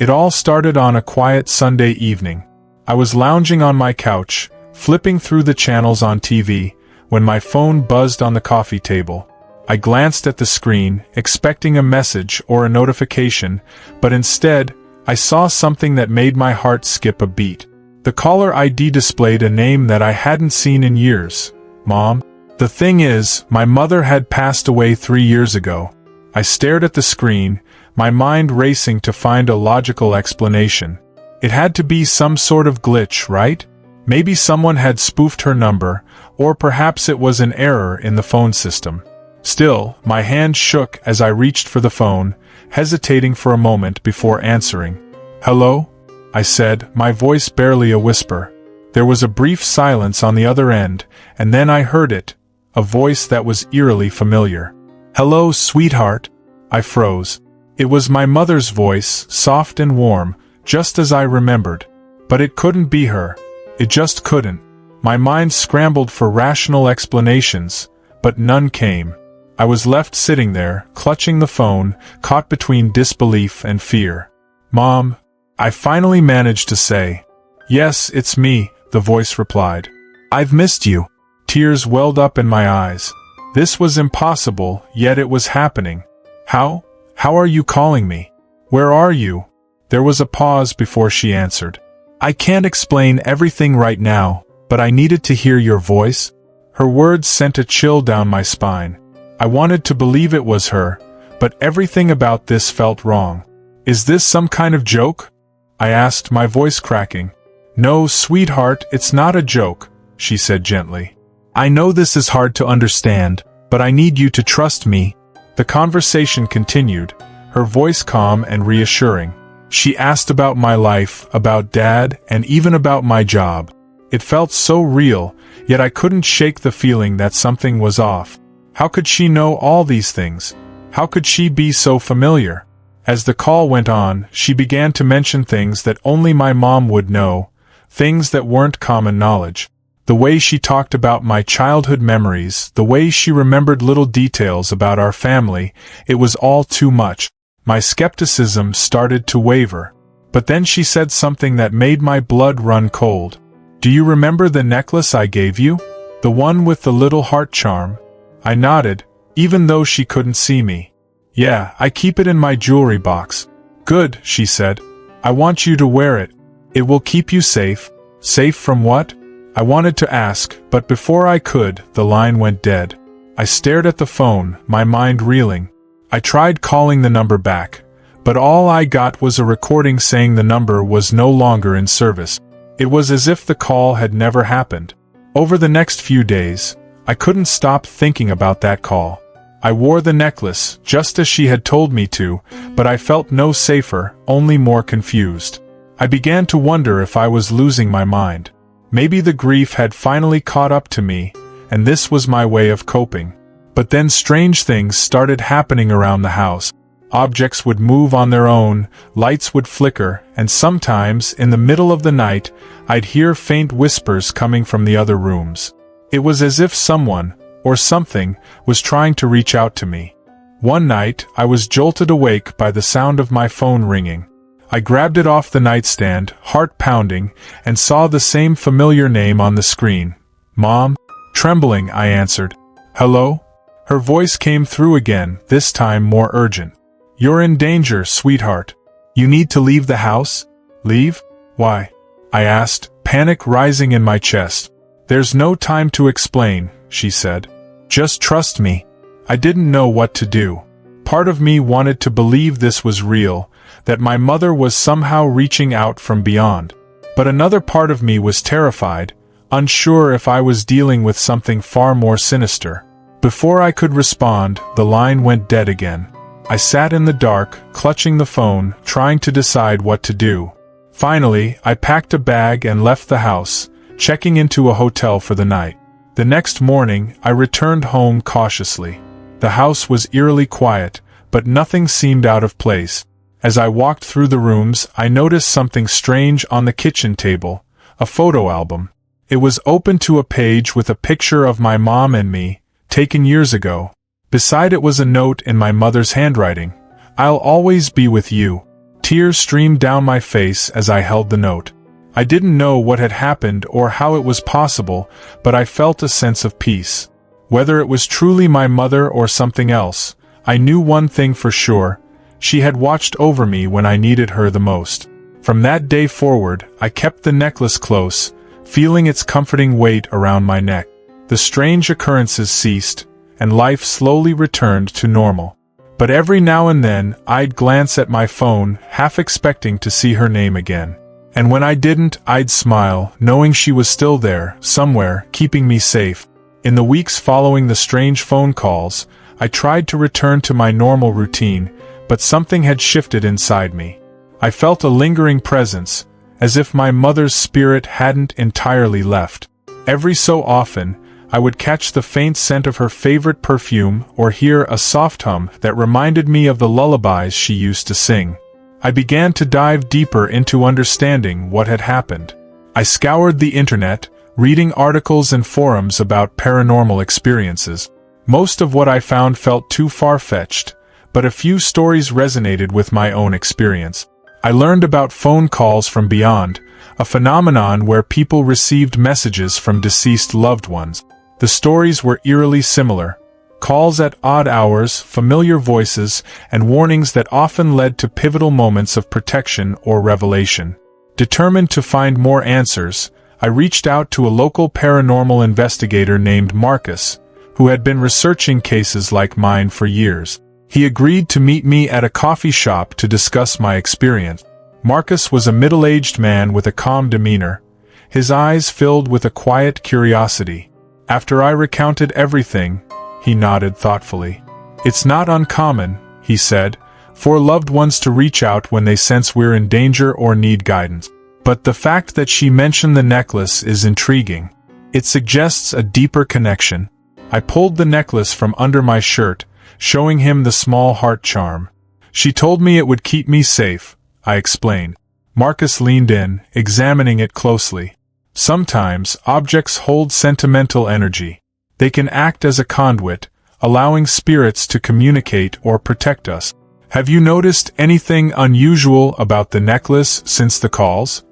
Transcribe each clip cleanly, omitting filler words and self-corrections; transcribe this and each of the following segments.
It all started on a quiet Sunday evening. I was lounging on my couch, flipping through the channels on TV, when my phone buzzed on the coffee table. I glanced at the screen, expecting a message or a notification, but instead, I saw something that made my heart skip a beat. The caller ID displayed a name that I hadn't seen in years. Mom. The thing is, my mother had passed away 3 years ago. I stared at the screen, my mind racing to find a logical explanation. It had to be some sort of glitch, right? Maybe someone had spoofed her number, or perhaps it was an error in the phone system. Still, my hand shook as I reached for the phone, hesitating for a moment before answering. "Hello?" I said, my voice barely a whisper. There was a brief silence on the other end, and then I heard it, a voice that was eerily familiar. "Hello, sweetheart." I froze. It was my mother's voice, soft and warm, just as I remembered. But it couldn't be her. It just couldn't. My mind scrambled for rational explanations, but none came. I was left sitting there, clutching the phone, caught between disbelief and fear. "Mom," I finally managed to say. "Yes, it's me," the voice replied. "I've missed you." Tears welled up in my eyes. This was impossible, yet it was happening. How? How are you calling me? Where are you?" There was a pause before she answered. "I can't explain everything right now, but I needed to hear your voice." Her words sent a chill down my spine. I wanted to believe it was her, but everything about this felt wrong. "Is this some kind of joke?" I asked, my voice cracking. "No, sweetheart, it's not a joke," she said gently. "I know this is hard to understand, but I need you to trust me." The conversation continued, her voice calm and reassuring. She asked about my life, about Dad, and even about my job. It felt so real, yet I couldn't shake the feeling that something was off. How could she know all these things? How could she be so familiar? As the call went on, she began to mention things that only my mom would know, things that weren't common knowledge. The way she talked about my childhood memories, the way she remembered little details about our family, it was all too much. My skepticism started to waver. But then she said something that made my blood run cold. "Do you remember the necklace I gave you? The one with the little heart charm?" I nodded, even though she couldn't see me. "Yeah, I keep it in my jewelry box." "Good," she said. "I want you to wear it. It will keep you safe." "Safe from what?" I wanted to ask, but before I could, the line went dead. I stared at the phone, my mind reeling. I tried calling the number back, but all I got was a recording saying the number was no longer in service. It was as if the call had never happened. Over the next few days, I couldn't stop thinking about that call. I wore the necklace, just as she had told me to, but I felt no safer, only more confused. I began to wonder if I was losing my mind. Maybe the grief had finally caught up to me, and this was my way of coping. But then strange things started happening around the house. Objects would move on their own, lights would flicker, and sometimes, in the middle of the night, I'd hear faint whispers coming from the other rooms. It was as if someone, or something, was trying to reach out to me. One night, I was jolted awake by the sound of my phone ringing. I grabbed it off the nightstand, heart pounding, and saw the same familiar name on the screen. "Mom?" Trembling, I answered. "Hello?" Her voice came through again, this time more urgent. "You're in danger, sweetheart. You need to leave the house?" "Leave? Why?" I asked, panic rising in my chest. "There's no time to explain," she said. "Just trust me." I didn't know what to do. Part of me wanted to believe this was real, that my mother was somehow reaching out from beyond. But another part of me was terrified, unsure if I was dealing with something far more sinister. Before I could respond, the line went dead again. I sat in the dark, clutching the phone, trying to decide what to do. Finally, I packed a bag and left the house, checking into a hotel for the night. The next morning, I returned home cautiously. The house was eerily quiet, but nothing seemed out of place. As I walked through the rooms, I noticed something strange on the kitchen table, a photo album. It was open to a page with a picture of my mom and me, taken years ago. Beside it was a note in my mother's handwriting. "I'll always be with you." Tears streamed down my face as I held the note. I didn't know what had happened or how it was possible, but I felt a sense of peace. Whether it was truly my mother or something else, I knew one thing for sure: she had watched over me when I needed her the most. From that day forward, I kept the necklace close, feeling its comforting weight around my neck. The strange occurrences ceased, and life slowly returned to normal. But every now and then, I'd glance at my phone, half expecting to see her name again. And when I didn't, I'd smile, knowing she was still there, somewhere, keeping me safe. In the weeks following the strange phone calls, I tried to return to my normal routine, but something had shifted inside me. I felt a lingering presence, as if my mother's spirit hadn't entirely left. Every so often, I would catch the faint scent of her favorite perfume or hear a soft hum that reminded me of the lullabies she used to sing. I began to dive deeper into understanding what had happened. I scoured the internet, reading articles and forums about paranormal experiences. Most of what I found felt too far-fetched, but a few stories resonated with my own experience. I learned about phone calls from beyond, a phenomenon where people received messages from deceased loved ones. The stories were eerily similar: calls at odd hours, familiar voices, and warnings that often led to pivotal moments of protection or revelation. Determined to find more answers, I reached out to a local paranormal investigator named Marcus, who had been researching cases like mine for years. He agreed to meet me at a coffee shop to discuss my experience. Marcus was a middle-aged man with a calm demeanor, his eyes filled with a quiet curiosity. After I recounted everything, he nodded thoughtfully. "It's not uncommon," he said, "for loved ones to reach out when they sense we're in danger or need guidance. But the fact that she mentioned the necklace is intriguing. It suggests a deeper connection." I pulled the necklace from under my shirt, showing him the small heart charm. "She told me it would keep me safe," I explained. Marcus leaned in, examining it closely. "Sometimes, objects hold sentimental energy. They can act as a conduit, allowing spirits to communicate or protect us. Have you noticed anything unusual about the necklace since the calls?"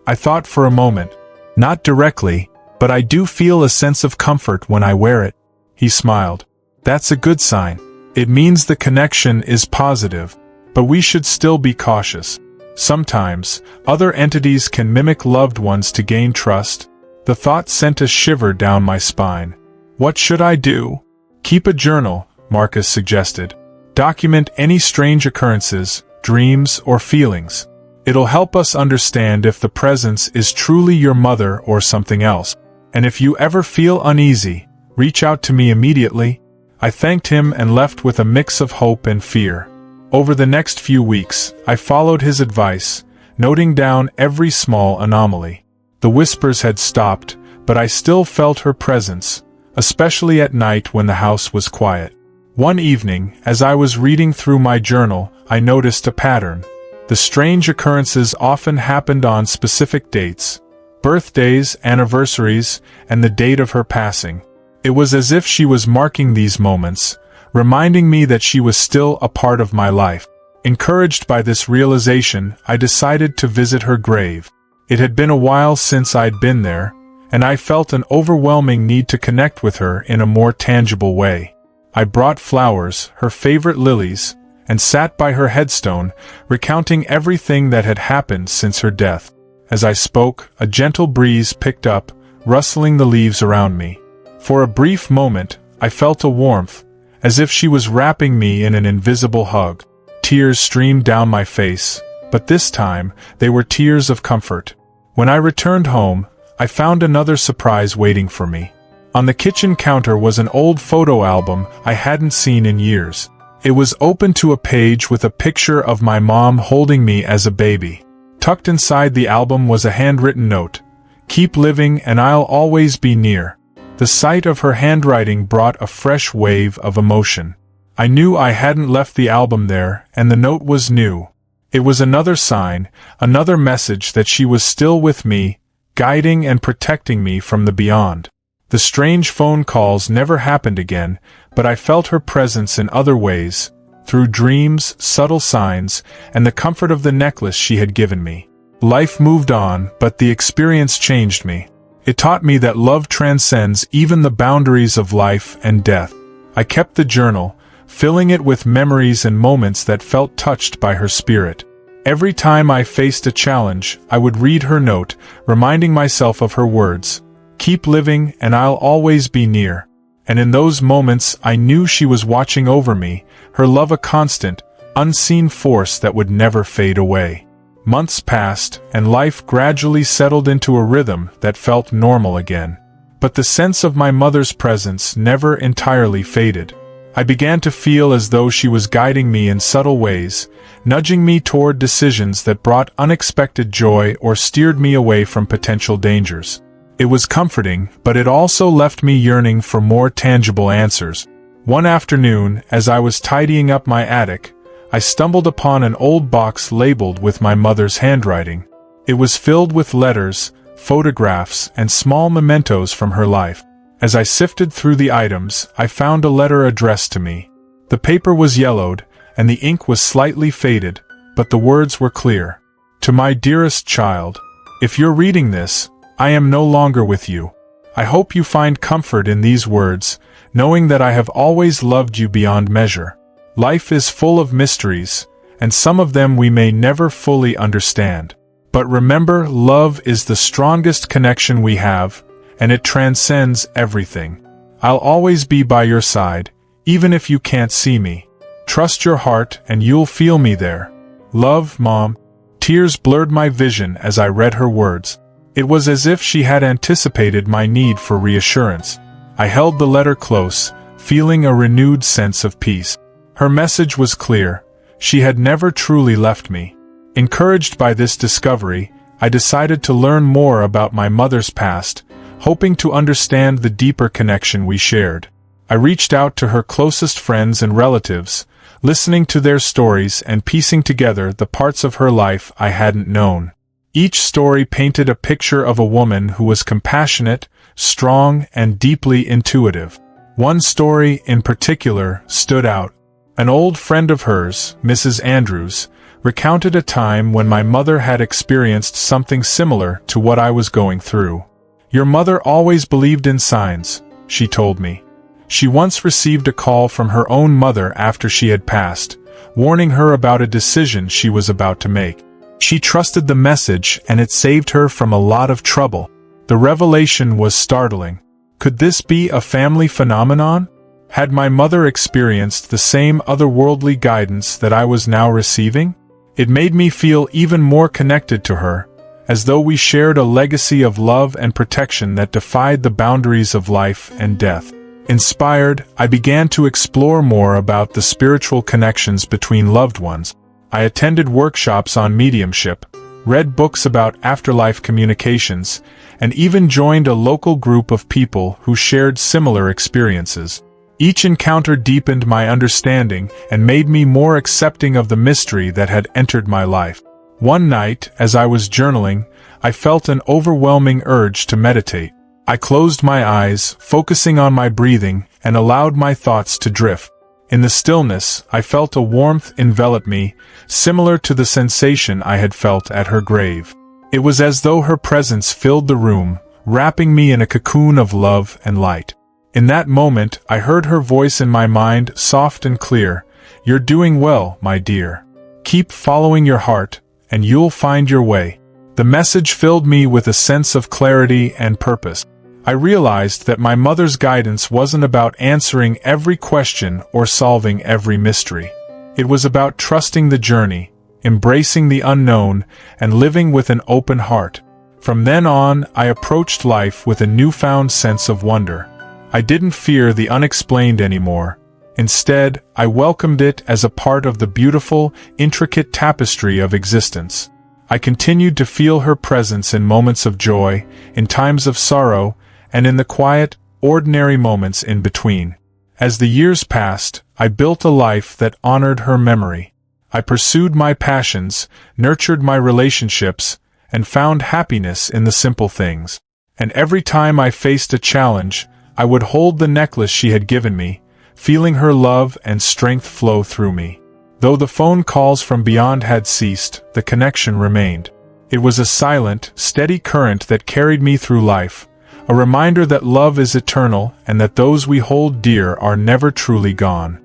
I thought for a moment. "Not directly, but I do feel a sense of comfort when I wear it." He smiled. "That's a good sign. It means the connection is positive, but we should still be cautious. Sometimes, other entities can mimic loved ones to gain trust." The thought sent a shiver down my spine. "What should I do?" "Keep a journal," Marcus suggested. "Document any strange occurrences, dreams, or feelings. It'll help us understand if the presence is truly your mother or something else. And if you ever feel uneasy, reach out to me immediately." I thanked him and left with a mix of hope and fear. Over the next few weeks, I followed his advice, noting down every small anomaly. The whispers had stopped, but I still felt her presence, especially at night when the house was quiet. One evening, as I was reading through my journal, I noticed a pattern. The strange occurrences often happened on specific dates: birthdays, anniversaries, and the date of her passing. It was as if she was marking these moments, reminding me that she was still a part of my life. Encouraged by this realization, I decided to visit her grave. It had been a while since I'd been there, and I felt an overwhelming need to connect with her in a more tangible way. I brought flowers, her favorite lilies, and sat by her headstone, recounting everything that had happened since her death. As I spoke, a gentle breeze picked up, rustling the leaves around me. For a brief moment, I felt a warmth, as if she was wrapping me in an invisible hug. Tears streamed down my face, but this time, they were tears of comfort. When I returned home, I found another surprise waiting for me. On the kitchen counter was an old photo album I hadn't seen in years. It was open to a page with a picture of my mom holding me as a baby. Tucked inside the album was a handwritten note: "Keep living and I'll always be near." The sight of her handwriting brought a fresh wave of emotion. I knew I hadn't left the album there, and the note was new. It was another sign, another message that she was still with me, guiding and protecting me from the beyond. The strange phone calls never happened again, but I felt her presence in other ways, through dreams, subtle signs, and the comfort of the necklace she had given me. Life moved on, but the experience changed me. It taught me that love transcends even the boundaries of life and death. I kept the journal, filling it with memories and moments that felt touched by her spirit. Every time I faced a challenge, I would read her note, reminding myself of her words, "Keep living and I'll always be near." And in those moments I knew she was watching over me, her love a constant, unseen force that would never fade away. Months passed, and life gradually settled into a rhythm that felt normal again. But the sense of my mother's presence never entirely faded. I began to feel as though she was guiding me in subtle ways, nudging me toward decisions that brought unexpected joy or steered me away from potential dangers. It was comforting, but it also left me yearning for more tangible answers. One afternoon, as I was tidying up my attic, I stumbled upon an old box labeled with my mother's handwriting. It was filled with letters, photographs, and small mementos from her life. As I sifted through the items, I found a letter addressed to me. The paper was yellowed, and the ink was slightly faded, but the words were clear. To my dearest child, if you're reading this, I am no longer with you. I hope you find comfort in these words, knowing that I have always loved you beyond measure. Life is full of mysteries, and some of them we may never fully understand. But remember, love is the strongest connection we have, and it transcends everything. I'll always be by your side, even if you can't see me. Trust your heart and you'll feel me there. Love, Mom. Tears blurred my vision as I read her words. It was as if she had anticipated my need for reassurance. I held the letter close, feeling a renewed sense of peace. Her message was clear. She had never truly left me. Encouraged by this discovery, I decided to learn more about my mother's past, hoping to understand the deeper connection we shared. I reached out to her closest friends and relatives, listening to their stories and piecing together the parts of her life I hadn't known. Each story painted a picture of a woman who was compassionate, strong, and deeply intuitive. One story in particular stood out. An old friend of hers, Mrs. Andrews, recounted a time when my mother had experienced something similar to what I was going through. "Your mother always believed in signs," she told me. She once received a call from her own mother after she had passed, warning her about a decision she was about to make. She trusted the message and it saved her from a lot of trouble. The revelation was startling. Could this be a family phenomenon? Had my mother experienced the same otherworldly guidance that I was now receiving? It made me feel even more connected to her, as though we shared a legacy of love and protection that defied the boundaries of life and death. Inspired, I began to explore more about the spiritual connections between loved ones. I attended workshops on mediumship, read books about afterlife communications, and even joined a local group of people who shared similar experiences. Each encounter deepened my understanding and made me more accepting of the mystery that had entered my life. One night, as I was journaling, I felt an overwhelming urge to meditate. I closed my eyes, focusing on my breathing, and allowed my thoughts to drift. In the stillness, I felt a warmth envelop me, similar to the sensation I had felt at her grave. It was as though her presence filled the room, wrapping me in a cocoon of love and light. In that moment, I heard her voice in my mind, soft and clear. "You're doing well, my dear. Keep following your heart, and you'll find your way." The message filled me with a sense of clarity and purpose. I realized that my mother's guidance wasn't about answering every question or solving every mystery. It was about trusting the journey, embracing the unknown, and living with an open heart. From then on, I approached life with a newfound sense of wonder. I didn't fear the unexplained anymore. Instead, I welcomed it as a part of the beautiful, intricate tapestry of existence. I continued to feel her presence in moments of joy, in times of sorrow, and in the quiet, ordinary moments in between. As the years passed, I built a life that honored her memory. I pursued my passions, nurtured my relationships, and found happiness in the simple things. And every time I faced a challenge, I would hold the necklace she had given me, feeling her love and strength flow through me. Though the phone calls from beyond had ceased, the connection remained. It was a silent, steady current that carried me through life, a reminder that love is eternal and that those we hold dear are never truly gone.